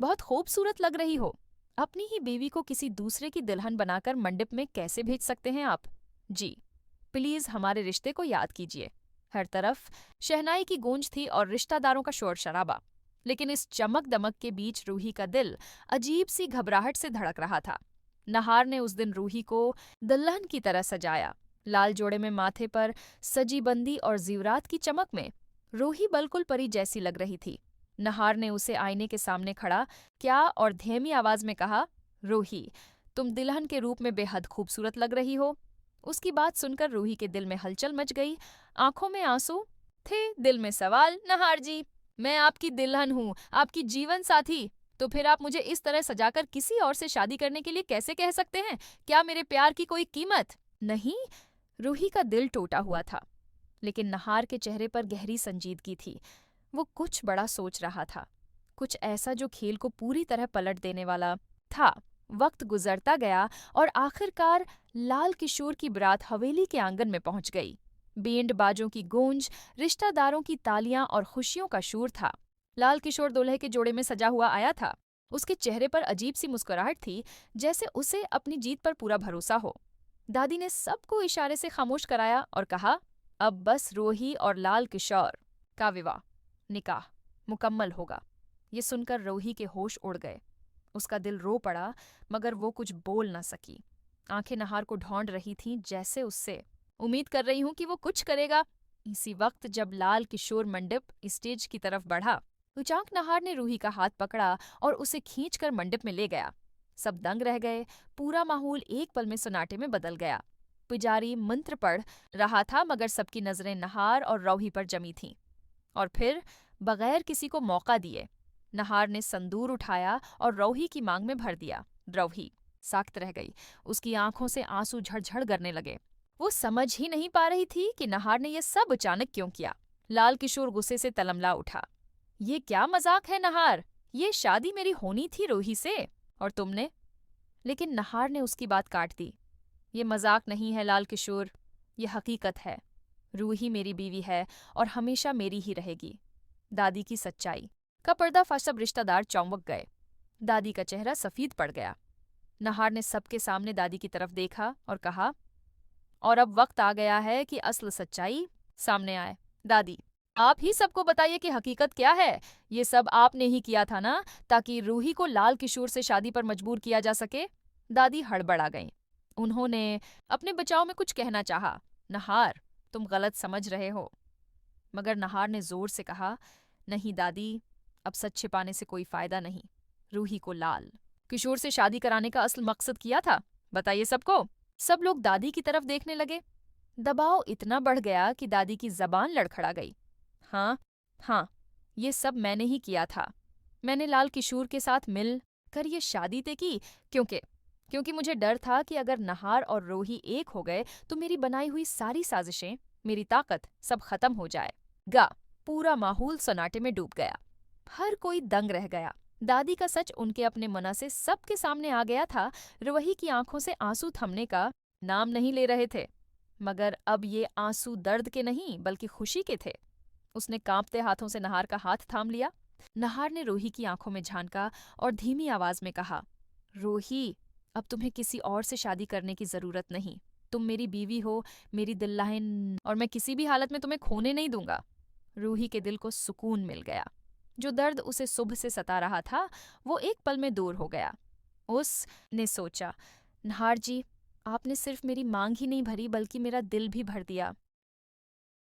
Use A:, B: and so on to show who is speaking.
A: बहुत खूबसूरत लग रही हो। अपनी ही बीवी को किसी दूसरे की दुल्हन बनाकर मंडप में कैसे भेज सकते हैं आप? जी, प्लीज हमारे रिश्ते को याद कीजिए। हर तरफ शहनाई की गूंज थी और रिश्तेदारों का शोर शराबा। लेकिन इस चमक दमक के बीच रूही का दिल अजीब सी घबराहट से धड़क रहा था। नहार ने उस दिन रूही को दुल्हन की तरह सजाया। लाल जोड़े में माथे पर सजी बंदी और जीवरात की चमक में रूही बिल्कुल परी जैसी लग रही थी। नहार ने उसे आईने के सामने खड़ा क्या और धीमी आवाज में कहा, रूही, तुम दुल्हन के रूप में बेहद खूबसूरत लग रही हो। उसकी बात सुनकर रूही के दिल में हलचल मच गई। आंखों में आंसू थे, दिल में सवाल। नहार जी, मैं आपकी दुल्हन हूँ, आपकी जीवन साथी। तो फिर आप मुझे इस तरह सजाकर किसी और से शादी करने के लिए कैसे कह सकते हैं? क्या मेरे प्यार की कोई कीमत नहीं? रूही का दिल टूटा हुआ था, लेकिन नहार के चेहरे पर गहरी संजीदगी थी। वो कुछ बड़ा सोच रहा था, कुछ ऐसा जो खेल को पूरी तरह पलट देने वाला था। वक्त गुजरता गया और आखिरकार लाल किशोर की बारात हवेली के आंगन में पहुंच गई। बैंड बाजों की गूंज, रिश्तेदारों की तालियां और खुशियों का शोर था। लाल किशोर दूल्हे के जोड़े में सजा हुआ आया था। उसके चेहरे पर अजीब सी मुस्कुराहट थी, जैसे उसे अपनी जीत पर पूरा भरोसा हो। दादी ने सबको इशारे से खामोश कराया और कहा, अब बस रूही और लाल किशोर का विवाह, निकाह मुकम्मल होगा। ये सुनकर रूही के होश उड़ गए। उसका दिल रो पड़ा, मगर वो कुछ बोल न सकी। आंखें नहार को ढूंढ रही थीं, जैसे उससे उम्मीद कर रही हूं कि वो कुछ करेगा। इसी वक्त जब लाल किशोर मंडप स्टेज की तरफ बढ़ा, उचांक नहार ने रूही का हाथ पकड़ा और उसे खींचकर मंडप में ले गया। सब दंग रह गए। पूरा माहौल एक पल में सन्नाटे में बदल गया। पुजारी मंत्र पढ़ रहा था, मगर सबकी नजरें नहार और रूही पर जमी थीं। और फिर बगैर किसी को मौका दिए नहार ने संदूर उठाया और रूही की मांग में भर दिया। रूही साख्त रह गई। उसकी आंखों से आंसू झड़झड़ करने लगे। वो समझ ही नहीं पा रही थी कि नहार ने यह सब अचानक क्यों किया। लाल किशोर गुस्से से तलमला उठा। ये क्या मजाक है नहार? ये शादी मेरी होनी थी रूही से, और तुमने? लेकिन नहार ने उसकी बात काट दी। ये मजाक नहीं है लाल किशोर, ये हकीकत है। रूही मेरी बीवी है और हमेशा मेरी ही रहेगी। दादी की सच्चाई का पर्दाफाश सब रिश्तेदार चौंक गए। दादी का चेहरा सफेद पड़ गया। नहार ने सबके सामने दादी की तरफ देखा और कहा, और अब वक्त आ गया है कि असल सच्चाई सामने आए। दादी, आप ही सबको बताइए कि हकीकत क्या है। ये सब आपने ही किया था ना, ताकि रूही को लाल किशोर से शादी पर मजबूर किया जा सके। दादी हड़बड़ा गईं। उन्होंने अपने बचाव में कुछ कहना चाहा। नहार, तुम गलत समझ रहे हो। मगर नहार ने जोर से कहा, नहीं दादी, अब सच छिपाने से कोई फायदा नहीं। रूही को लाल किशोर से शादी कराने का असल मकसद किया था, बताइए सबको। सब लोग दादी की तरफ देखने लगे। दबाव इतना बढ़ गया कि दादी की जबान लड़खड़ा गई। हाँ हाँ, ये सब मैंने ही किया था। मैंने लाल किशोर के साथ मिल कर ये शादी तय की, क्योंकि मुझे डर था कि अगर नहार और रूही एक हो गए तो मेरी बनाई हुई सारी साजिशें, मेरी ताकत सब खत्म हो जाएगा। पूरा माहौल सन्नाटे में डूब गया। हर कोई दंग रह गया। दादी का सच उनके अपने मना से सबके सामने आ गया था। रूही की आंखों से आंसू थमने का नाम नहीं ले रहे थे, मगर अब ये आंसू दर्द के नहीं बल्कि खुशी के थे। उसने कांपते हाथों से नहार का हाथ थाम लिया। नहार ने रूही की आंखों में झांका और धीमी आवाज में कहा, रूही, अब तुम्हें किसी और से शादी करने की जरूरत नहीं। तुम मेरी बीवी हो, मेरी दिल्लाहिन, और मैं किसी भी हालत में तुम्हें खोने नहीं दूंगा। रूही के दिल को सुकून मिल गया। जो दर्द उसे सुबह से सता रहा था, वो एक पल में दूर हो गया। उसने सोचा, नहार जी, आपने सिर्फ मेरी मांग ही नहीं भरी बल्कि मेरा दिल भी भर दिया।